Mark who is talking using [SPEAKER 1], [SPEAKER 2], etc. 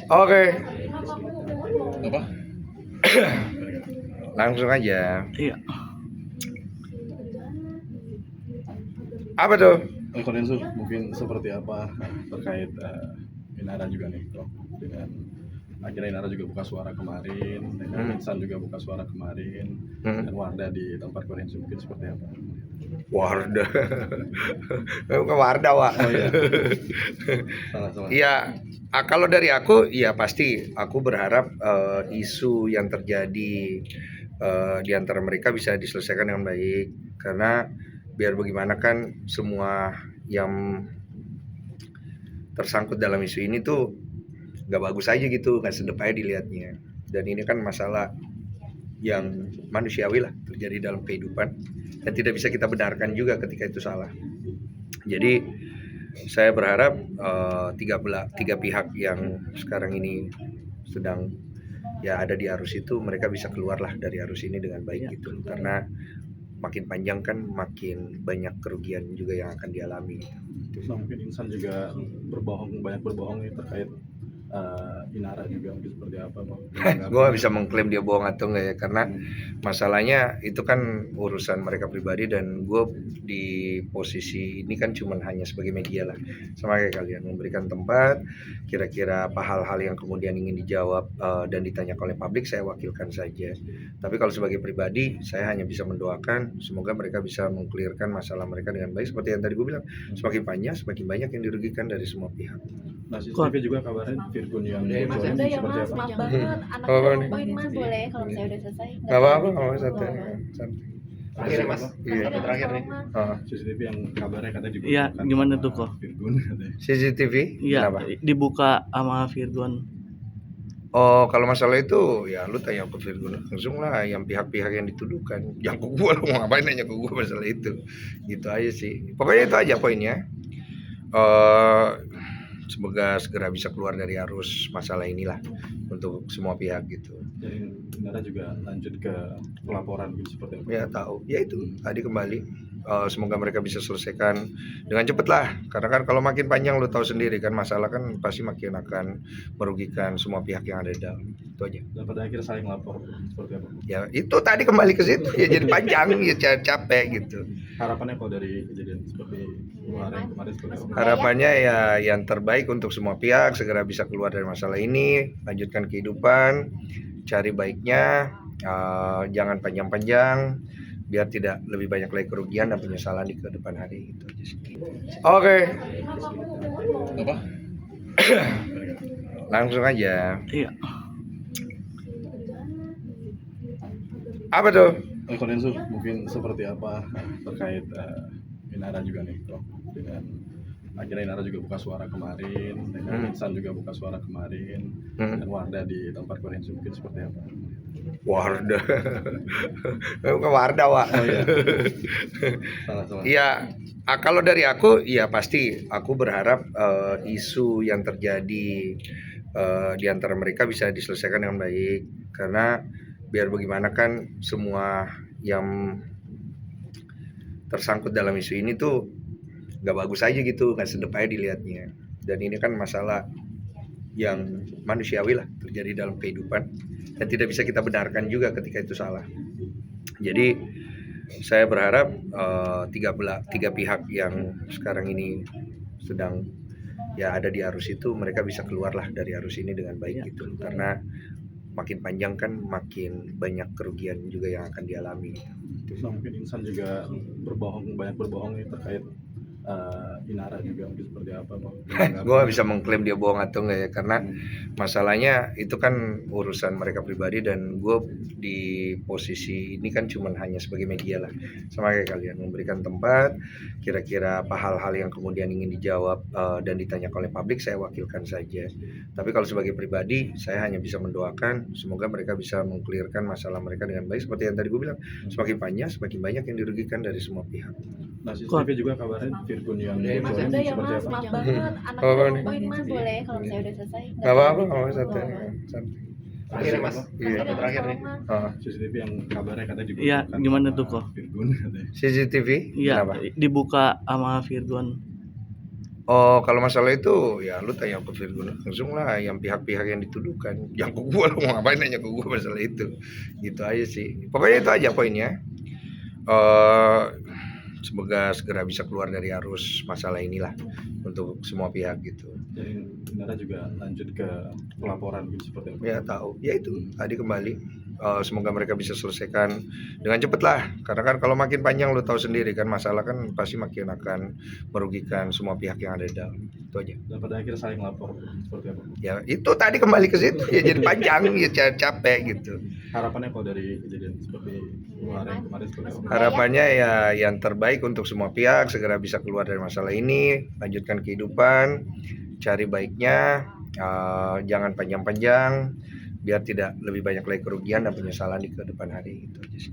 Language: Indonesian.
[SPEAKER 1] Oke,
[SPEAKER 2] Apa?
[SPEAKER 1] langsung aja.
[SPEAKER 3] Iya.
[SPEAKER 1] Apa tuh?
[SPEAKER 2] Konsensus mungkin seperti apa terkait Inara juga nih, Prof. Dengan akhirnya Inara juga buka suara kemarin, dengan Insan juga buka suara kemarin, dan Wardah di tempat koordinasi mungkin seperti apa?
[SPEAKER 1] Wardah. Bukan Wardah, Wak.
[SPEAKER 2] Oh iya. Salah.
[SPEAKER 1] Iya, kalau dari aku, ya pasti aku berharap isu yang terjadi di antara mereka bisa diselesaikan dengan baik, karena biar bagaimana kan semua yang tersangkut dalam isu ini tuh nggak bagus aja gitu, nggak sedep aja dilihatnya. Dan ini kan masalah yang manusiawi lah terjadi dalam kehidupan dan tidak bisa kita benarkan juga ketika itu salah. Jadi saya berharap tiga pihak yang sekarang ini sedang ya ada di arus itu, mereka bisa keluarlah dari arus ini dengan baik gitu, karena makin panjang kan makin banyak kerugian juga yang akan dialami.
[SPEAKER 2] Terus mungkin Insan juga banyak berbohong nih terkait Inara juga mungkin seperti apa, Bang?
[SPEAKER 1] Gue gak bisa mengklaim dia bohong atau enggak ya, karena masalahnya itu kan urusan mereka pribadi, dan gue di posisi ini kan cuman hanya sebagai media lah, sama kayak kalian, memberikan tempat, kira-kira apa hal-hal yang kemudian ingin dijawab dan ditanyakan oleh publik, saya wakilkan saja. Tapi kalau sebagai pribadi, saya hanya bisa mendoakan semoga mereka bisa mengklirkan masalah mereka dengan baik. Seperti yang tadi gue bilang, semakin panjang semakin banyak yang dirugikan dari semua pihak.
[SPEAKER 2] Nah, CCTV juga kabarnya Virgun yang
[SPEAKER 4] Mas
[SPEAKER 2] bocorin
[SPEAKER 4] udah ya
[SPEAKER 2] seperti
[SPEAKER 4] Mas,
[SPEAKER 2] apa?
[SPEAKER 4] maaf banget. Anak
[SPEAKER 1] Apa
[SPEAKER 4] saya
[SPEAKER 1] nih?
[SPEAKER 4] lupain Mas, boleh kalau misalnya udah selesai.
[SPEAKER 1] Gak apa-apa, gak apa-apa, santai.
[SPEAKER 2] Terakhir ya, Mas.
[SPEAKER 1] Iya.
[SPEAKER 2] Terakhir nih.
[SPEAKER 1] Oh.
[SPEAKER 2] CCTV yang kabarnya katanya juga
[SPEAKER 3] Iya,
[SPEAKER 2] bukan
[SPEAKER 3] gimana
[SPEAKER 2] sama
[SPEAKER 3] tuh, kok?
[SPEAKER 2] Virgun katanya.
[SPEAKER 1] CCTV?
[SPEAKER 3] Iya,
[SPEAKER 1] Kenapa?
[SPEAKER 3] dibuka sama Virgon.
[SPEAKER 1] Oh, kalau masalah itu ya lu tanya ke Virgun langsung lah, yang pihak-pihak yang dituduhkan. Jangan ke gua, lu mau ngapain nanya ke gua masalah itu. Gitu aja sih. Pokoknya itu aja poinnya. Semoga segera bisa keluar dari arus masalah inilah untuk semua pihak gitu.
[SPEAKER 2] Jadi Inara juga lanjut ke pelaporan gitu seperti apa?
[SPEAKER 1] Ya tahu, ya itu tadi kembali. Semoga mereka bisa selesaikan dengan cepat lah, karena kan kalau makin panjang lu tahu sendiri kan, masalah kan pasti makin akan merugikan semua pihak yang ada di dalam. Itu aja.
[SPEAKER 2] Dan pada akhirnya saling lapor seperti apa?
[SPEAKER 1] Ya itu tadi kembali ke situ, ya jadi panjang ya, capek gitu.
[SPEAKER 2] Harapannya kalau dari kejadian seperti kemarin seperti apa?
[SPEAKER 1] Harapannya ya yang terbaik untuk semua pihak, segera bisa keluar dari masalah ini, lanjutkan kehidupan, cari baiknya, jangan panjang-panjang, biar tidak lebih banyak lagi kerugian dan penyesalan di ke depan hari. Itu aja sih. Oke.
[SPEAKER 2] Apa?
[SPEAKER 1] Langsung aja.
[SPEAKER 3] Iya.
[SPEAKER 1] Apa tuh?
[SPEAKER 2] Konsensus mungkin seperti apa terkait Inara juga nih, Prof. Dengan akhirnya Inara juga buka suara kemarin, dengan Insan juga buka suara kemarin, dan Wardah di tempat koordinasi mungkin seperti apa?
[SPEAKER 1] Wardah. Bukan Wardah, Wak.
[SPEAKER 2] Oh iya. Salah.
[SPEAKER 1] Iya, kalau dari aku, ya pasti aku berharap isu yang terjadi di antara mereka bisa diselesaikan dengan baik, karena biar bagaimana kan semua yang tersangkut dalam isu ini tuh nggak bagus aja gitu, nggak sedep aja dilihatnya. Dan ini kan masalah yang manusiawi lah terjadi dalam kehidupan dan tidak bisa kita benarkan juga ketika itu salah. Jadi saya berharap tiga pihak yang sekarang ini sedang ya ada di arus itu, mereka bisa keluarlah dari arus ini dengan baik gitu, karena makin panjang kan makin banyak kerugian juga yang akan dialami.
[SPEAKER 2] Terus mungkin Insan juga banyak berbohong nih terkait Inara juga mungkin seperti apa, Bang?
[SPEAKER 1] Gue gak bisa mengklaim dia bohong atau enggak ya, karena masalahnya itu kan urusan mereka pribadi, dan gue di posisi ini kan cuman hanya sebagai media lah, sama kayak kalian, memberikan tempat, kira-kira apa hal-hal yang kemudian ingin dijawab dan ditanyakan oleh publik, saya wakilkan saja. Tapi kalau sebagai pribadi, saya hanya bisa mendoakan semoga mereka bisa mengklirkan masalah mereka dengan baik. Seperti yang tadi gue bilang, semakin panjang semakin banyak yang dirugikan dari semua pihak.
[SPEAKER 2] Nah, CCTV juga kabarnya Virgun yang
[SPEAKER 4] Mas
[SPEAKER 2] bocorin
[SPEAKER 4] udah ya
[SPEAKER 2] seperti
[SPEAKER 4] Mas,
[SPEAKER 2] apa?
[SPEAKER 4] maaf banget. Anak
[SPEAKER 1] Apa
[SPEAKER 4] saya
[SPEAKER 1] nih?
[SPEAKER 4] lupain Mas, boleh kalau misalnya udah selesai.
[SPEAKER 1] Gak apa-apa, gak apa-apa, santai.
[SPEAKER 2] Terakhir ya, Mas.
[SPEAKER 1] Iya.
[SPEAKER 2] Terakhir nih.
[SPEAKER 1] Oh.
[SPEAKER 2] CCTV yang kabarnya katanya juga
[SPEAKER 3] Iya,
[SPEAKER 2] bukan
[SPEAKER 3] gimana
[SPEAKER 2] sama
[SPEAKER 3] tuh, kok?
[SPEAKER 2] Virgun katanya.
[SPEAKER 1] CCTV?
[SPEAKER 3] Iya,
[SPEAKER 1] Kenapa?
[SPEAKER 3] dibuka sama Virgon.
[SPEAKER 1] Oh, kalau masalah itu ya lu tanya ke Virgun langsung lah, yang pihak-pihak yang dituduhkan. Yang ke gua, lu mau ngapain nanya ke gua masalah itu. Gitu aja sih. Pokoknya itu aja poinnya. Eh semoga segera bisa keluar dari arus masalah inilah untuk semua pihak gitu.
[SPEAKER 2] Jadi Inara juga lanjut ke pelaporan gitu seperti apa?
[SPEAKER 1] Ya tahu, ya itu tadi kembali. Semoga mereka bisa selesaikan dengan cepat lah, karena kan kalau makin panjang lu tahu sendiri kan, masalah kan pasti makin akan merugikan semua pihak yang ada di dalam. Itu aja.
[SPEAKER 2] Dan pada akhirnya saling lapor seperti apa?
[SPEAKER 1] Ya itu tadi kembali ke situ ya, jadi panjang ya, capek gitu.
[SPEAKER 2] Harapannya kalau dari kejadian seperti kemarin seperti apa?
[SPEAKER 1] Harapannya ya yang terbaik untuk semua pihak, segera bisa keluar dari masalah ini, lanjutkan kehidupan, cari baiknya, jangan panjang-panjang biar tidak lebih banyak lagi kerugian dan penyesalan di kedepan hari. Itu aja sih.